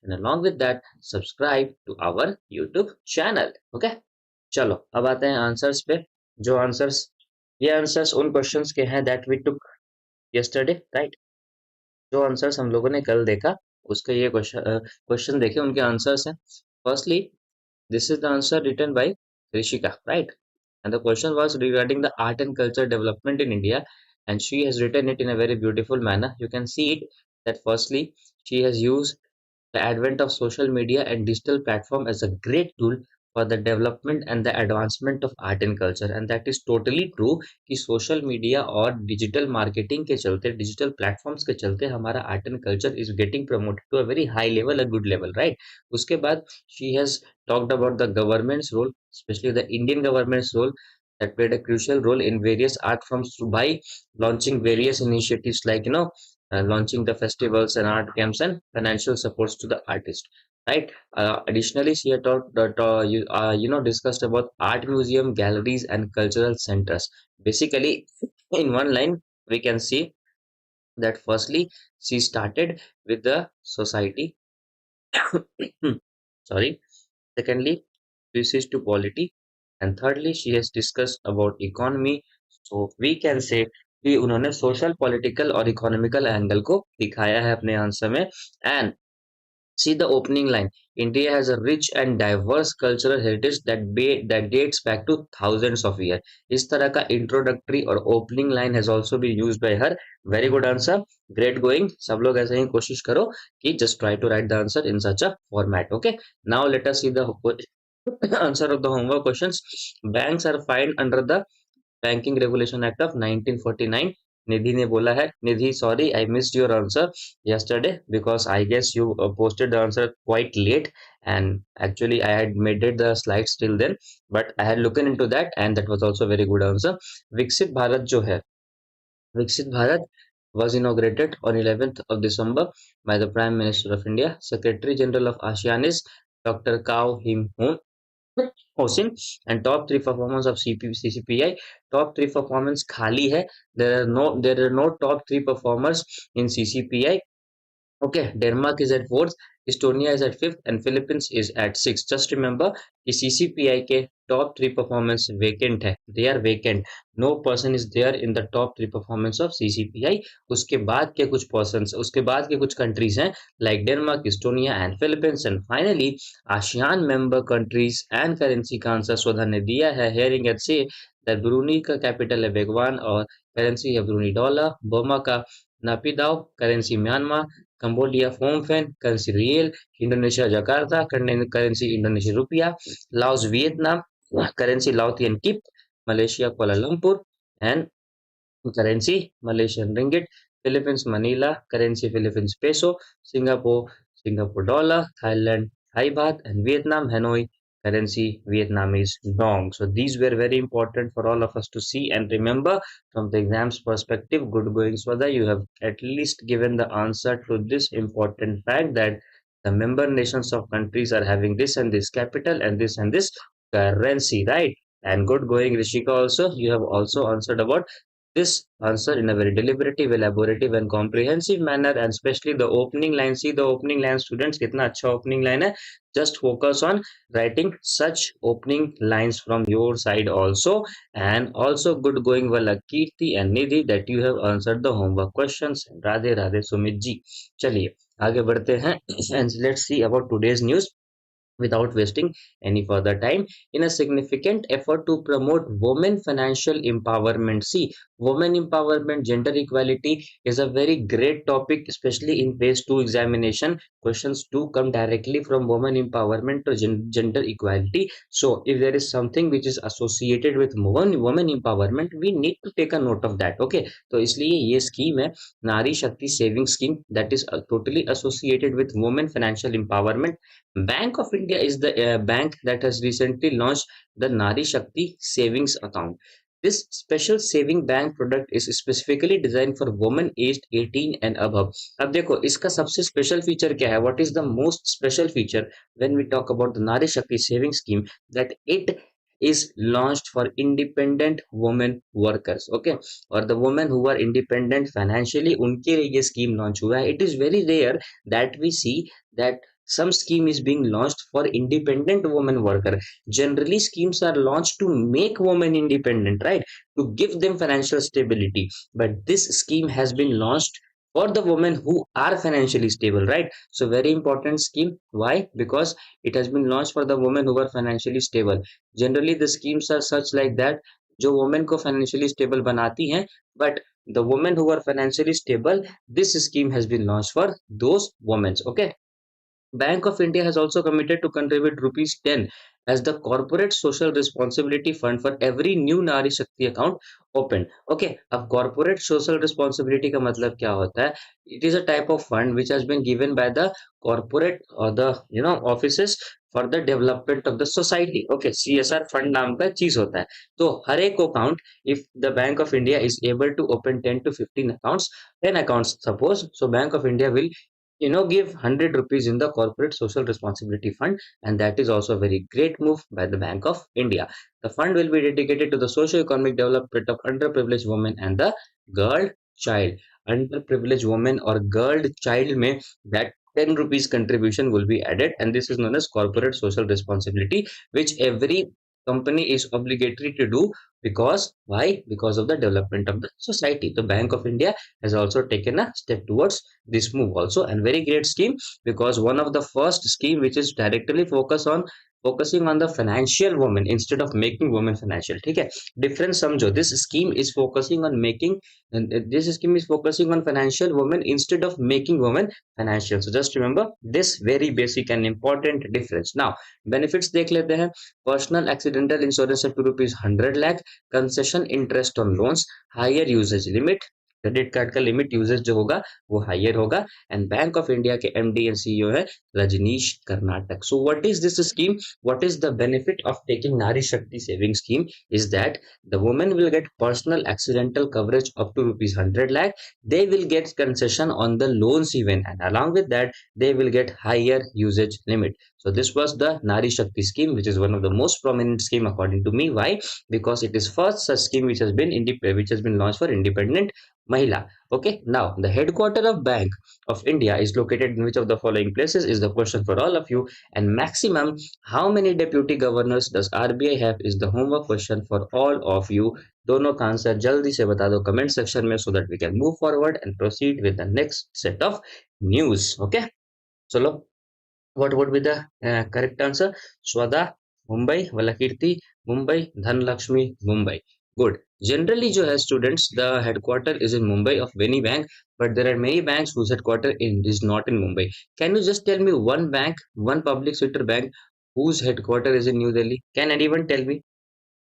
and along with that subscribe to our YouTube channel. Okay, चलो अब आते हैं आंसर्स पे। जो आंसर्स ये आंसर्स उन क्वेश्चंस के हैं that we took yesterday, right. जो आंसर्स हम लोगों ने कल देखा उसके ये क्वेश्चन देखे, उनके आंसर्स हैं। Firstly, this is the answer written by Rishika, right? And the question was regarding the art and culture development in India, and she has written it in a very beautiful manner. You can see it that firstly, she has used the advent of social media and digital platform as a great tool for the development and the advancement of art and culture, and that is totally true कि social media और digital marketing के चलते, digital platforms के चलते हमारा art and culture is getting promoted to a very high level, a good level, right. उसके बाद she has talked about the government's role, especially the Indian government's role, that played a crucial role in various art forms by launching various initiatives like launching the festivals and art camps and financial supports to the artist, right. Additionally, she had discussed about art museum, galleries and cultural centers. Basically, in one line we can see that firstly she started with the society. Sorry. Secondly, switches to polity, and thirdly, she has discussed about economy. So we can say कि उन्होंने social, political और economical angle को दिखाया है अपने answer में। And see the opening line. India has a rich and diverse cultural heritage that dates back to thousands of years. इस तरह का introductory और opening line has also been used by her. Very good answer. Great going. सब लोग ऐसे ही कोशिश करो कि just try to write the answer in such a format. Okay. Now let us see the answer of the homework questions. Banks are fined under the Banking Regulation Act of 1949. Nidhi ने बोला है, Nidhi, sorry, I missed your answer yesterday because I guess you posted the answer quite late, and actually I had made it the slides till then, but I had looked into that and that was also very good answer. Viksit Bharat जो है, Viksit Bharat was inaugurated on 11th of December by the Prime Minister of India. Secretary General of ASEAN is Dr. Kao Him Hoon. Housing and top three performance of CCPI. Top three performance खाली है. There are no top three performers in CCPI. Okay, Denmark is at fourth, Estonia is at fifth, and Philippines is at sixth. Just remember कि CCPI के top three performance vacant है. They are vacant. No person is there in the top three performance of CCPI. उसके बाद के कुछ persons, उसके बाद के कुछ countries हैं like Denmark, Estonia, and Philippines. And finally, ASEAN member countries and currency का आंसर स्वधा ने दिया है. Hearing at say that Brunei का कैपिटल है बेगवान और करेंसी है ब्रूनी डॉलर. बर्मा का Naypyidaw, currency Myanmar. Cambodia Phnom Penh, currency riel. Indonesia Jakarta, currency Indonesian rupiah. Laos Vietnam, currency Laotian kip. Malaysia Kuala Lumpur, and currency Malaysian ringgit. Philippines Manila, currency Philippines peso. Singapore dollar. Thailand Thai baht, and Vietnam Hanoi, currency Vietnamese dong. So these were very important for all of us to see and remember from the exams perspective. Good going, Swada. You have at least given the answer to this important fact that the member nations of countries are having this and this capital and this currency, right? And good going, Rishika. Also, you have also answered about this answer in a very deliberative, elaborative and comprehensive manner, and especially the opening line. See the opening line, students, kitna अच्छा opening line hai. Just focus on writing such opening lines from your side also. And also good going wala Kirti and Nidhi that you have answered the homework questions. Radhe Radhe Sumit ji. चलिए आगे बढ़ते हैं and let's see about today's news without wasting any further time. In a significant effort to promote women financial empowerment. See, women empowerment, gender equality is a very great topic, especially in phase 2 examination. Questions do come directly from women empowerment to gender equality. So if there is something which is associated with women empowerment, we need to take a note of that. Okay, तो इसलिए ये scheme है Nari Shakti saving scheme that is totally associated with women financial empowerment. Bank of India is the bank that has recently launched the Nari Shakti savings account. This special saving bank product is specifically designed for women aged 18 and above. अब देखो इसका सबसे special feature क्या है? What is the most special feature when we talk about the Nari Shakti saving scheme? That it is launched for independent women workers. Okay, or the women who are independent financially, उनके लिए ये scheme launch हुआ है. It is very rare that we see that some scheme is being launched for independent women worker. Generally schemes are launched to make women independent, right, to give them financial stability, but this scheme has been launched for the women who are financially stable, right? So very important scheme. Why? Because it has been launched for the women who are financially stable. Generally the schemes are such like that जो women को financially stable बनाती हैं, but the women who are financially stable, this scheme has been launched for those women. Okay. Bank of India has also committed to contribute rupees 10 as the corporate social responsibility fund for every new Nari Shakti account opened. Okay, अब corporate social responsibility का मतलब क्या होता है? It is a type of fund which has been given by the corporate or the offices for the development of the society. Okay, CSR fund नाम का चीज होता है. तो हर एक account, if the Bank of India is able to open 10 to 15 accounts, 10 accounts suppose, so Bank of India will give 100 rupees in the corporate social responsibility fund, and that is also a very great move by the Bank of India. The fund will be dedicated to the socio-economic development of underprivileged women and the girl child. Underprivileged women or girl child may that 10 rupees contribution will be added, and this is known as corporate social responsibility, which every company is obligatory to do. Because why? Because of the development of the society. The Bank of India has also taken a step towards this move also, and very great scheme, because one of the first scheme which is directly focusing on the financial woman instead of making women financial. ठीक है, difference समझो. This scheme is focusing on financial women instead of making women financial. So just remember this very basic and important difference. Now benefits देख लेते हैं. Personal accidental insurance up to rupees 100 lakh, concession interest on loans, higher usage limit, credit card का limit usage जो होगा वो higher होगा. And bank of India के MD and CEO है Rajneesh Karnatak. So what is this scheme? What is the benefit of taking Nari Shakti saving scheme is that the women will get personal accidental coverage up to rupees 100 lakh. They will get concession on the loans even, and along with that they will get higher usage limit. So this was the Nari Shakti scheme, which is one of the most prominent scheme according to me. Why? Because it is first such scheme which has been launched for independent Mahila. Okay, now the headquarter of Bank of India is located in which of the following places is the question for all of you. And maximum how many deputy governors does RBI have is the homework question for all of you. दोनों का answer जल्दी से बता दो comment section में, so that we can move forward and proceed with the next set of news. Okay, चलो, what would be the correct answer? Swada Mumbai, Valakirti Mumbai, Dhanlakshmi Mumbai. Good. Generally जो है students, the headquarter is in Mumbai of many bank, but there are many banks whose headquarter is not in Mumbai. Can you just tell me one bank, one public sector bank whose headquarter is in New Delhi? Can anyone tell me?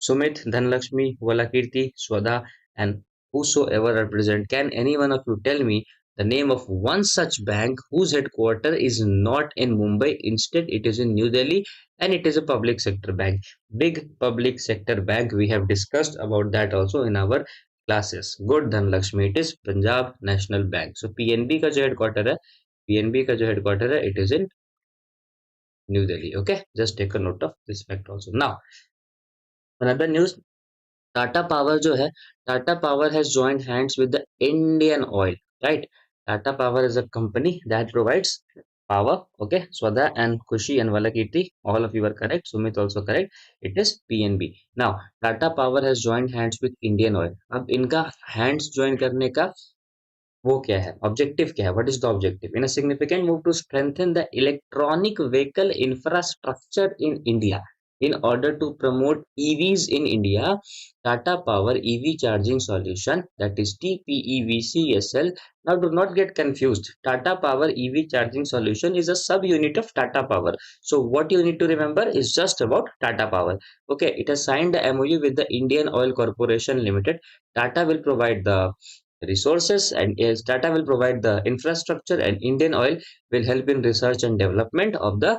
Sumit, Dhanlakshmi, Valakirti, Swada, and whosoever represent. Can any one of you tell me the name of one such bank whose headquarter is not in Mumbai, instead it is in New Delhi, and it is a public sector bank. Big public sector bank, we have discussed about that also in our classes. Good Dhanlakshmi, it is Punjab National Bank. So PNB का जो headquarter है, PNB का जो headquarter है, it is in New Delhi. Okay, just take a note of this fact also. Now another news, Tata power जो है, Tata power has joined hands with the Indian Oil, right? Tata Power is a company that provides power. Okay, Swada and Kushi and Valakirti, all of you are correct. Sumit also correct. It is PNB. Now Tata Power has joined hands with Indian Oil. अब इनका hands join करने का वो क्या है, objective क्या है? What is the objective? In a significant move to strengthen the electronic vehicle infrastructure in India in order to promote EVs in India, Tata Power EV charging solution, that is TPEVCSL. Now do not get confused. Tata Power EV charging solution is a sub-unit of Tata Power. So what you need to remember is just about Tata Power. Okay, it has signed the MOU with the Indian Oil Corporation Limited. Tata will provide the resources, and yes, Tata will provide the infrastructure, and Indian Oil will help in research and development of the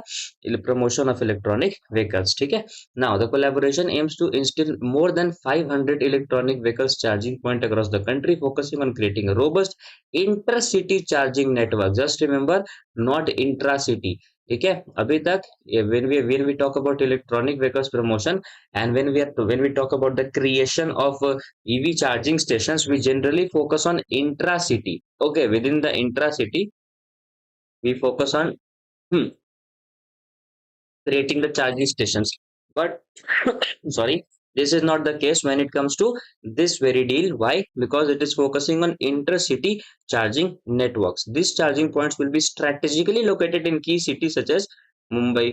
promotion of electronic vehicles. ठीक है. Now the collaboration aims to install more than 500 electronic vehicles charging point across the country, focusing on creating a robust intercity charging network. Just remember, not intra-city. ठीक है. अभी तक when we talk about electronic vehicles promotion, and when we talk about the creation of EV charging stations, we generally focus on intra-city. Okay, within the intra-city, we focus on creating the charging stations. But sorry, this is not the case when it comes to this very deal. Why? Because it is focusing on intercity charging networks. These charging points will be strategically located in key cities such as Mumbai,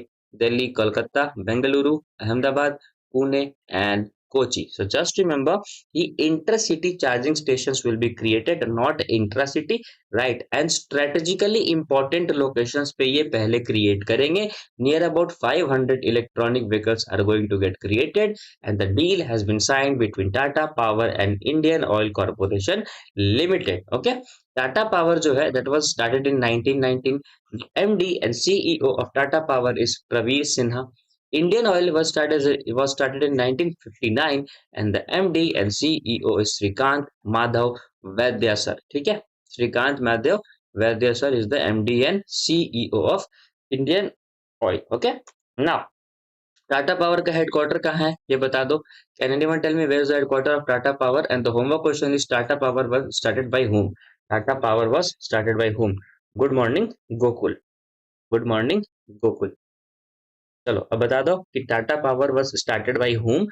Delhi, Kolkata, Bengaluru, Ahmedabad, Pune, and Kochi. So just remember, the intercity charging stations will be created, not intracity, right? And strategically important locations पे ये पहले create करेंगे. Near about 500 electronic vehicles are going to get created, and the deal has been signed between Tata Power and Indian Oil Corporation Limited. Okay, Tata Power जो है that was started in 1919. The MD and CEO of Tata Power is Praveer Sinha. Indian Oil was started in 1959, and the MD and CEO is Srikant Madhav Vaidya sir. ठीक है, Srikant Madhav Vaidya sir is the MD and CEO of Indian Oil. Okay, now Tata power का headquarter कहाँ है ये बता दो. Can anyone tell me where is the headquarter of Tata power? And the homework question is Tata power was started by whom? Tata power was started by whom? Good morning Gokul. Good morning Gokul. चलो अब बता दो कि Tata power was started by whom.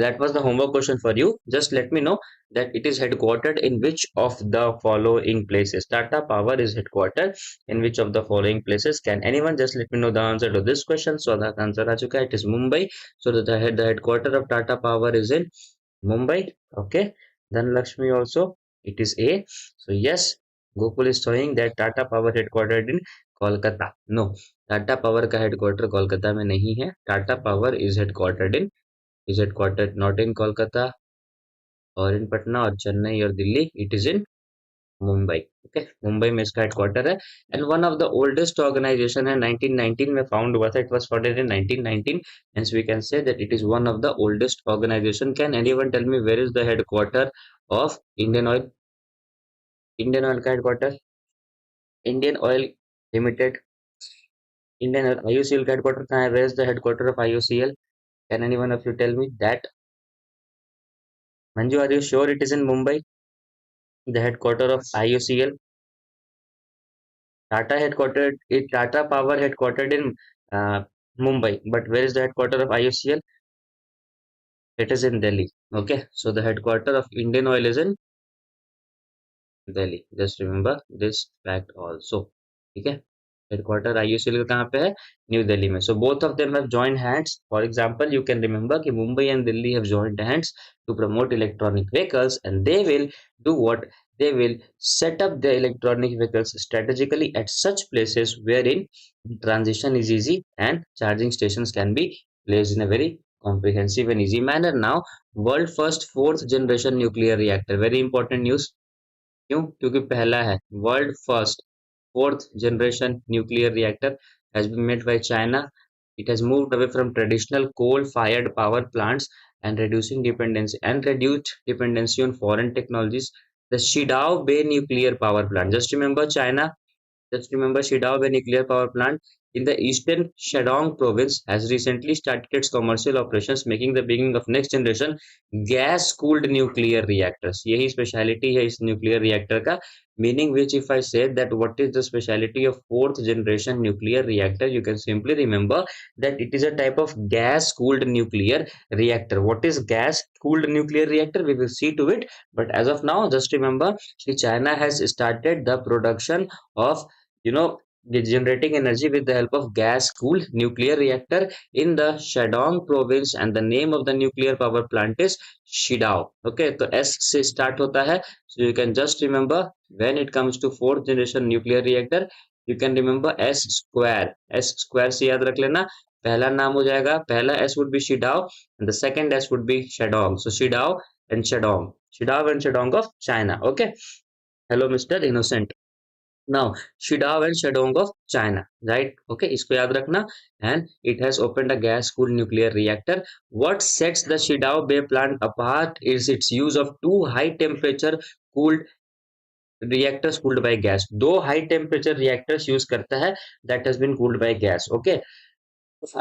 That was the homework question for you. Just let me know that it is headquartered in which of the following places. Tata Power is headquartered in which of the following places? Can anyone just let me know the answer to this question? So the answer आ चुका है. It is Mumbai. So the headquarter of Tata Power is in Mumbai. Okay. Then Lakshmi also. It is A. So yes, Gokul is showing that Tata Power headquartered in Kolkata. No, Tata power का headquarter Kolkata में नहीं है. Tata power is headquartered not in Kolkata और in Patna और चेन्नई और Delhi. It is in Mumbai. Okay, Mumbai में इसका headquarter है. And one of the oldest organisation है, 1919 में फाउंड हुआ था. It was founded in 1919. Hence we can say that it is one of the oldest organisation. Can anyone tell me where is the headquarter of Indian oil? Indian oil का headquarter, Indian oil limited, Indian IOCL का headquarter कहाँ है? Where is the headquarter of IOCL? Can anyone of you tell me that? Manju, are you sure it is in Mumbai? The headquarter of IOCL? Tata Power headquartered in Mumbai, but where is the headquarter of IOCL? It is in Delhi. Okay, so the headquarter of Indian Oil is in Delhi. Just remember this fact also. ठीक है, headquarter IOCL का कहाँ पे है? New Delhi में. So both of them have joined hands. For example you can remember कि Mumbai and Delhi have joined hands to promote electronic vehicles, and they will do what? They will set up the electronic vehicles strategically at such places wherein transition is easy and charging stations can be placed in a very comprehensive and easy manner. Now, world first fourth generation nuclear reactor, very important news. क्यों? क्योंकि पहला है world first fourth generation nuclear reactor has been made by China. It has moved away from traditional coal-fired power plants and reduced dependency on foreign technologies. The Shidao Bay nuclear power plant. Just remember China. Just remember Shidao Bay nuclear power plant in the eastern Shandong province has recently started its commercial operations, making the beginning of next generation gas-cooled nuclear reactors. यही speciality है इस nuclear reactor का. Meaning which, if I say that what is the speciality of fourth generation nuclear reactor, you can simply remember that it is a type of gas-cooled nuclear reactor. What is gas-cooled nuclear reactor? We will see to it. But as of now, just remember, China has started the production of generating energy with the help of gas cooled nuclear reactor in the Shandong province, and the name of the nuclear power plant is Shidao. Okay, तो S से start होता है. So you can just remember when it comes to fourth generation nuclear reactor, you can remember S square. S square से याद रख लेना. पहला नाम हो जाएगा, पहला S would be Shidao and the second S would be Shandong. So Shidao and Shandong of China. Okay, hello Mr. Innocent. Now, Shidao and Shandong of China, right? Okay, इसको याद रखना. And it has opened a gas-cooled nuclear reactor. What sets the Shidao Bay plant apart is its use of two high-temperature cooled reactors cooled by gas. दो high-temperature reactors use करता है that has been cooled by gas. Okay.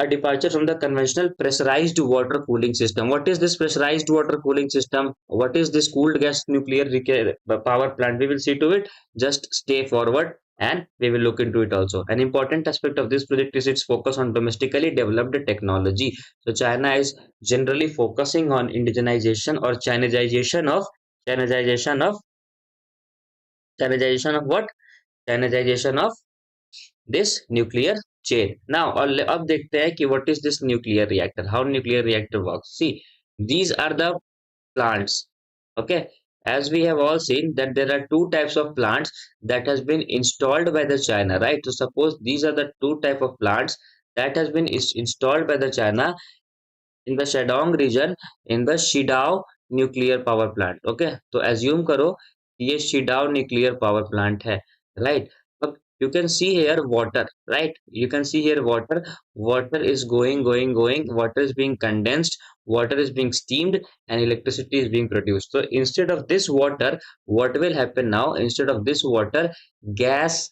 A departure from the conventional pressurized water cooling system. What is this pressurized water cooling system? What is this cooled gas nuclear power plant? We will see to it. Just stay forward. and we will look into it also. An important aspect of this project is its focus on domestically developed technology. So China is generally focusing on indigenization or Chinization of Chinization of what? Chinization of this nuclear chain. Now, अब देखते हैं कि what is this nuclear reactor? How nuclear reactor works? See, these are the plants. Okay, as we have all seen that there are two types of plants that has been installed by the China, right? So suppose these are the two type of plants that has been installed by the China in the Shandong region in the Shidao nuclear power plant. Okay, तो assume करो ये Shidao nuclear power plant है, right? अब you can see here water, right? You can see here water. Water is going. Water is being condensed. Water is being steamed, and electricity is being produced. So instead of this water, what will happen now? Instead of this water, gas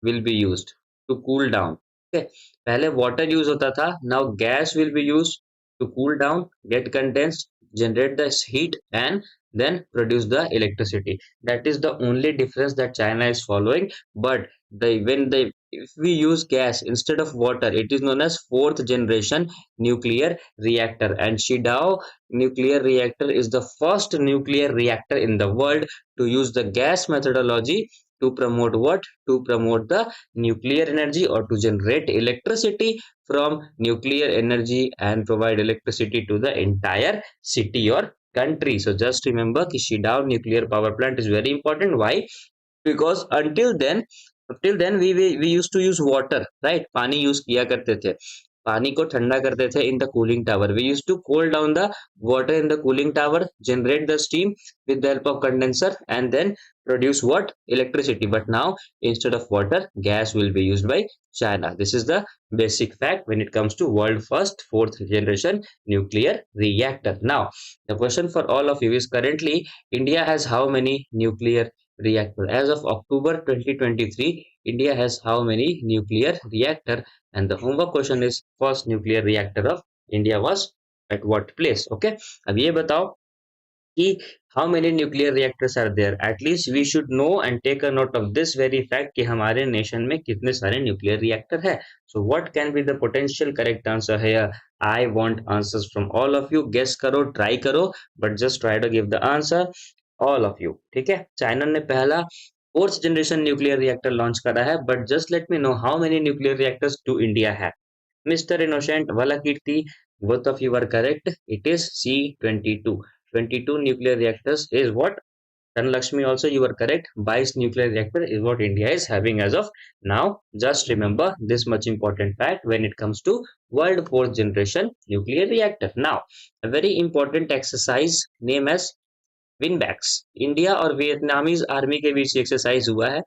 will be used to cool down. Okay, पहले water use होता था. Now gas will be used to cool down, get condensed, generate the heat, and then produce the electricity. That is the only difference that China is following. But if we use gas instead of water, it is known as fourth generation nuclear reactor. And Shidao nuclear reactor is the first nuclear reactor in the world to use the gas methodology to promote what? To promote the nuclear energy or to generate electricity from nuclear energy and provide electricity to the entire city or country. So just remember कि Shidao nuclear power plant is very important. Why? Because until then we used to use water, right? पानी use किया करते थे, पानी को ठंडा करते थे in the cooling tower. We used to cool down the water in the cooling tower, generate the steam with the help of condenser, and then produce what? Electricity. But now instead of water, gas will be used by China. This is the basic fact when it comes to world first fourth generation nuclear reactor. Now the question for all of you is, currently India has how many nuclear reactor? As of October 2023, India has how many nuclear reactor? And the homework question is, first nuclear reactor of India was at what place? Okay, अब ये बताओ कि how many nuclear reactors are there? At least we should know and take a note of this very fact कि हमारे nation में कितने सारे nuclear reactor है. So what can be the potential correct answer here? I want answers from all of you. Guess करो, try करो, but just try to give the answer. All of you. ठीक है, China ने पहला fourth generation nuclear reactor launch करा है, but just let me know how many nuclear reactors do India have. Mister innocent, Valakeerti, both of you are correct. It is C22. 22 nuclear reactors is what? Dhanlakshmi also you are correct. 22 nuclear reactor is what India is having as of now. Just remember this much important fact when it comes to world fourth generation nuclear reactor. Now, a very important exercise named as Winbax, India और Vietnamese army के बीच exercise हुआ है,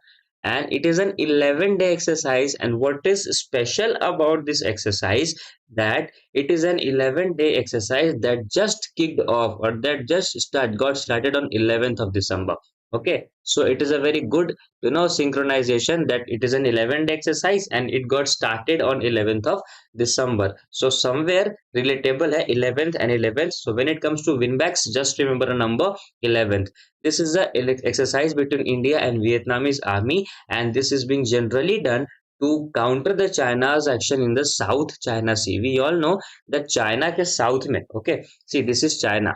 and it is an 11-day exercise. And what is special about this exercise, that it is an 11-day exercise that just kicked off, or that just got started on 11th of December. Okay, so it is a very good synchronization that it is an 11-day exercise and it got started on 11th of December. So somewhere relatable hai 11th and 11th. So when it comes to Winbax, just remember a number 11th. This is the exercise between India and Vietnamese army, and this is being generally done to counter the China's action in the South China Sea. We all know that China के south में, okay, see this is China,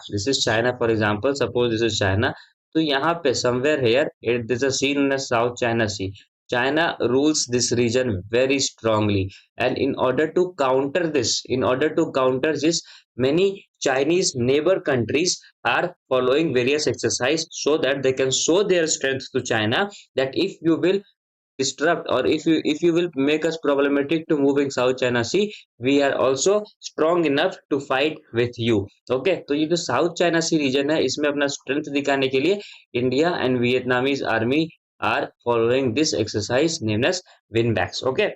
for example, suppose this is China, तो यहाँ पे somewhere here it is a sea in the South China Sea. China rules this region very strongly, and in order to counter this, many Chinese neighbor countries are following various exercise so that they can show their strength to China, that if you will disrupt, or if you will make us problematic to moving South China Sea, we are also strong enough to fight with you. Okay, तो ये जो South China Sea region है, इसमें अपना strength दिखाने के लिए India and Vietnamese army are following this exercise named as Winbax. Okay,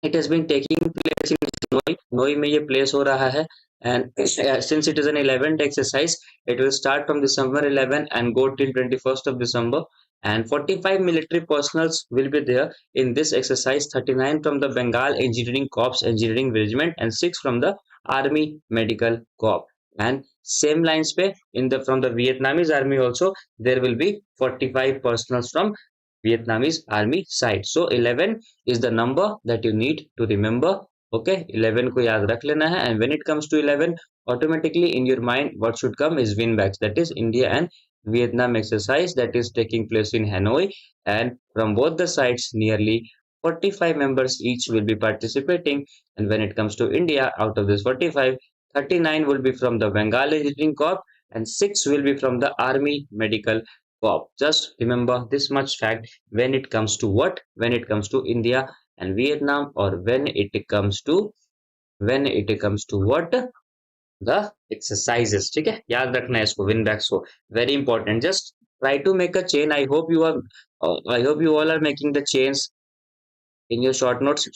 it has been taking place in Noi में ये place हो रहा है, and since it is an 11-day exercise, it will start from December 11 and go till 21st of December, and 45 military personals will be there in this exercise, 39 from the Bengal Engineering Corps Engineering Regiment and 6 from the Army Medical Corps. And same lines pe from the Vietnamese army also there will be 45 personals from Vietnamese army side. So 11 is the number that you need to remember. Okay, 11 को याद रख लेना है. And when it comes to 11, automatically in your mind, what should come is Winbax. That is India and Vietnam exercise that is taking place in Hanoi. And from both the sides, nearly 45 members each will be participating. And when it comes to India, out of this 45, 39 will be from the Bengal Engineering Corps and 6 will be from the Army Medical Corps. Just remember this much fact when it comes to what? When it comes to India and Vietnam, or when it comes to what? The exercises. ठीक है, याद रखना है इसको, win backs को, very important. Just try to make a chain. I hope you all are making the chains in your short notes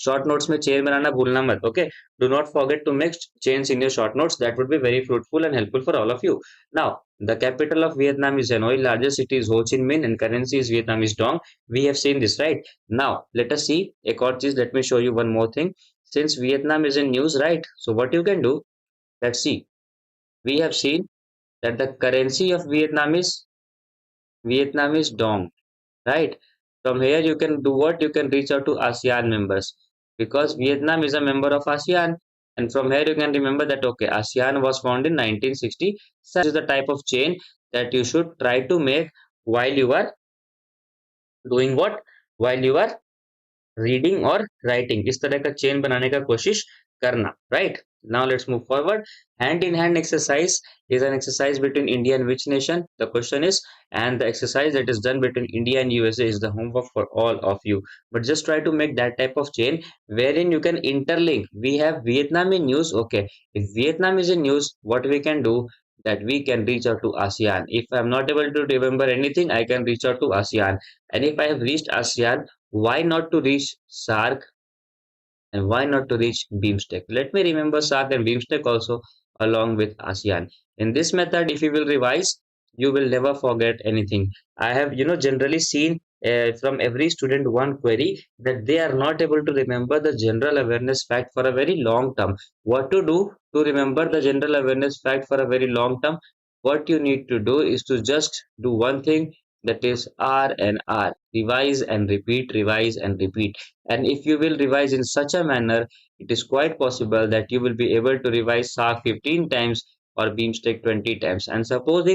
में chain बनाना भूलना मत. Okay, do not forget to make chains in your short notes. That would be very fruitful and helpful for all of you. Now, the capital of Vietnam is Hanoi, largest city is Ho Chi Minh, and currency is Vietnamese dong. We have seen this, right? Now let us see एक और चीज. Let me show you one more thing. Since Vietnam is in news, right? So what you can do, let's see. We have seen that the currency of Vietnamese dong, right? From here you can do what? You can reach out to ASEAN members because Vietnam is a member of ASEAN. And from here you can remember that, okay, ASEAN was founded in 1960. So this is the type of chain that you should try to make while you are doing what? While you are reading और writing, इस तरह का chain बनाने का कोशिश करना. Right, now let's move forward. Hand in hand exercise is an exercise between India and which nation? The question is, and the exercise that is done between India and USA is the homework for all of you. But just try to make that type of chain wherein you can interlink. We have Vietnam in news. Okay, if Vietnam is in news, what we can do, that we can reach out to ASEAN. If I'm not able to remember anything, I can reach out to ASEAN. And if I have reached ASEAN, why not to reach SARC, and why not to reach BIMSTEC? Let me remember SARC and BIMSTEC also along with ASEAN. In this method, if you will revise, you will never forget anything. I have, generally seen from every student one query that they are not able to remember the general awareness fact for a very long term. What to do to remember the general awareness fact for a very long term? What you need to do is to just do one thing, that is R and R, revise and repeat, revise and repeat. And if you will revise in such a manner, it is quite possible that you will be able to revise SARC 15 times or BeamStack 20 times. And suppose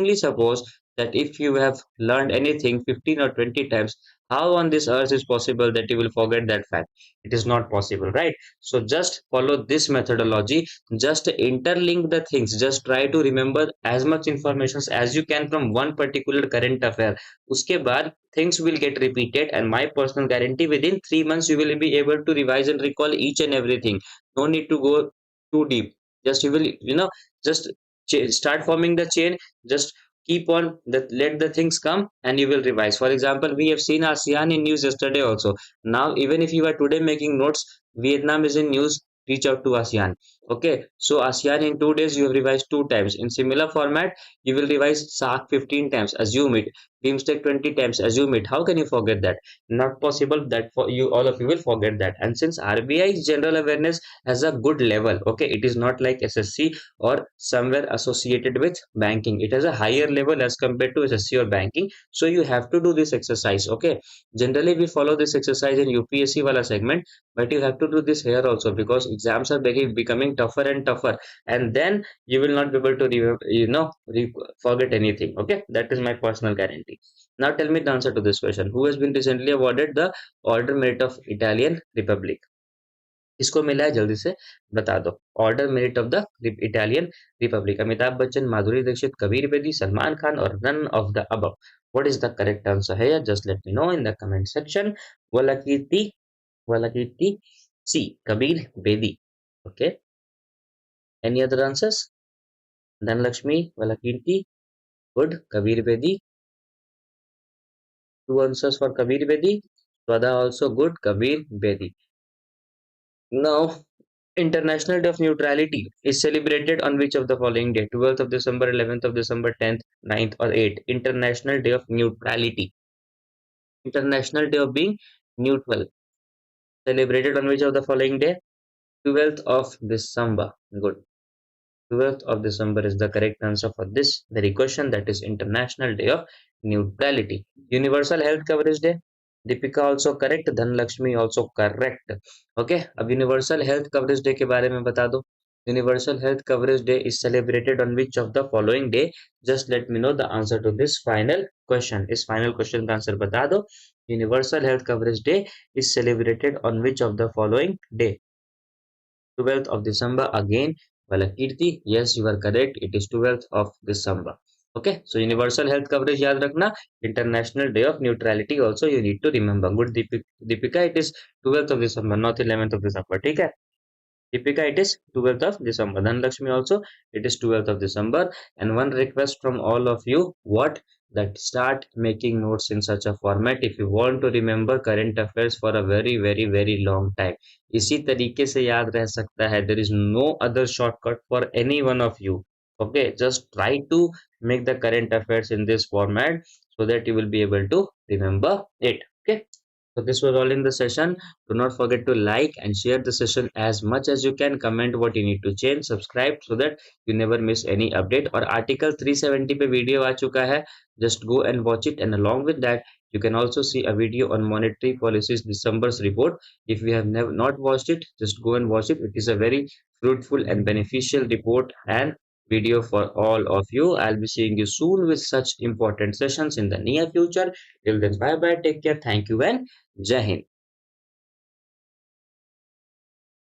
that if you have learned anything 15 or 20 times, how on this earth is possible that you will forget that fact? It is not possible, right? So just follow this methodology. Just interlink the things. Just try to remember as much information as you can from one particular current affair. उसके बाद things will get repeated, and my personal guarantee, within 3 months you will be able to revise and recall each and everything. No need to go too deep. Just you will, just start forming the chain. Just keep on that, let the things come and you will revise. For example, we have seen ASEAN in news yesterday also. Now even if you are today making notes, Vietnam is in news, reach out to ASEAN. Okay, so ASEAN in 2 days you have revised 2 times. In similar format, you will revise SARC 15 times, assume it. BIMSTEC 20 times, assume it. How can you forget that? Not possible that for you, all of you will forget that. And since RBI's general awareness has a good level, okay, it is not like SSC or somewhere associated with banking. It has a higher level as compared to SSC or banking. So you have to do this exercise. Okay, generally we follow this exercise in UPSC wala segment, but you have to do this here also because exams are becoming tougher and tougher, and then you will not be able to forget anything. Okay, that is my personal guarantee. Now tell me the answer to this question. Who has been recently awarded the Order Merit of Italian Republic? इसको मिला है, जल्दी से बता दो. Order merit of the Italian republic. Amitabh Bachchan, Madhuri Dixit, Kabir Bedi, Salman Khan और none of the above. What is the correct answer है? Just let me know in the comment section. Valakirti C, Kabir Bedi. Okay, any other answers? Dhanalakshmi, Valakirti, good. Kabir Bedi, 2 answers for Kabir Bedi. Swada also good. Kabir Bedi. Now, International Day of Neutrality is celebrated on which of the following day? 12th of December, 11th of December, 10th, 9th or 8th? International Day of Neutrality. International Day of being neutral. Celebrated on which of the following day? 12th of December. Good. 12th of December is the correct answer for this very question, that is International Day of Neutrality. Universal Health Coverage Day. Deepika also correct, Dhanalakshmi also correct. Okay, अब universal health coverage day के बारे में बता दो। Universal health coverage day is celebrated on which of the following day? Just let me know the answer to this final question. इस final question का answer बता दो। Universal health coverage day is celebrated on which of the following day? 12th of December again. Well, Kirti, yes, you are correct. It is 12th of December. Okay, so universal health coverage याद रखना. International Day of Neutrality also you need to remember. Good Deepika, it is 12th of December, not 11th of December. ठीक है? Deepika, it is 12th of December. Dhanlakshmi also, it is 12th of December. And one request from all of you, what? That start making notes in such a format if you want to remember current affairs for a very, very, very long time. इसी तरीके से याद रह सकता है. There is no other shortcut for any one of you. Okay, just try to make the current affairs in this format so that you will be able to remember it. Okay. So this was all in the session. Do not forget to like and share the session as much as you can. Comment what you need to change. Subscribe so that you never miss any update. और article 370 पे video आ चुका है. Just go and watch it. And along with that, you can also see a video on monetary policies December's report. If you have never not watched it, just go and watch it. It is a very fruitful and beneficial report and video for all of you. I'll be seeing you soon with such important sessions in the near future. Till then, bye bye. Take care. Thank you and Jai Hind.